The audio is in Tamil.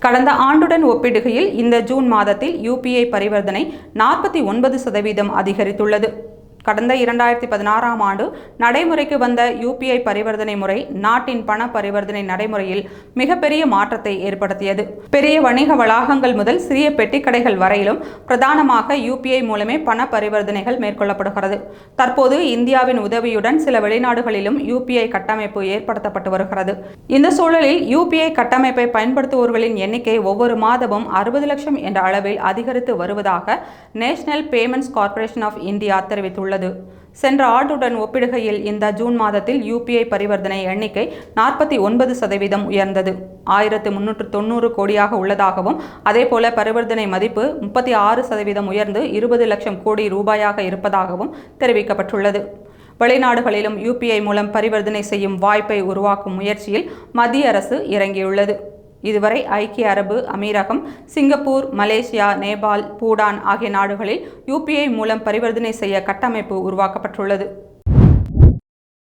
கடந்த ஆண்டுடன் ஒப்பிடுகையில் இந்த ஜூன் மாதத்தில் UPI பரிவர்த்தனை 49% அதிகரித்துள்ளது. கடந்த 2016ஆம் ஆண்டு நடைமுறைக்கு வந்த UPI பரிவர்த்தனை முறை நாட்டின் பண பரிவர்த்தனை நடைமுறையில் மிகப்பெரிய மாற்றத்தை ஏற்படுத்தியது. பெரிய வணிக வளாகங்கள் முதல் சிறிய பெட்டிக்கடைகள் வரையிலும் பிரதானமாக UPI மூலமே பண பரிவர்த்தனைகள் மேற்கொள்ளப்படுகிறது. தற்போது இந்தியாவின் உதவியுடன் சில வெளிநாடுகளிலும் UPI கட்டமைப்பு ஏற்படுத்தப்பட்டு வருகிறது. இந்த சூழலில் UPI கட்டமைப்பை பயன்படுத்துவோர்களின் எண்ணிக்கை ஒவ்வொரு மாதமும் 60 லட்சம் என்ற அளவில் அதிகரித்து வருவதாக National Payments Corporation of India தெரிவித்துள்ளது. சென்ற ஆண்டுடன் ஒப்பிடுகையில் இந்த ஜூன் மாதத்தில் UPI பரிவர்த்தனை எண்ணிக்கை 49% உயர்ந்தது. 1390 கோடியாக உள்ளதாகவும் அதேபோல பரிவர்த்தனை மதிப்பு 36% உயர்ந்து 20 லட்சம் கோடி ரூபாயாக இருப்பதாகவும் தெரிவிக்கப்பட்டுள்ளது. வெளிநாடுகளிலும் UPI மூலம் பரிவர்த்தனை செய்யும் வாய்ப்பை உருவாக்கும் முயற்சியில் மத்திய அரசு இறங்கியுள்ளது. இதுவரை ஐக்கிய அரபு அமீரகம், சிங்கப்பூர், மலேசியா, நேபாள், பூடான் ஆகிய நாடுகளில் UPI மூலம் பரிவர்த்தனை செய்ய கட்டமைப்பு உருவாக்கப்பட்டுள்ளது.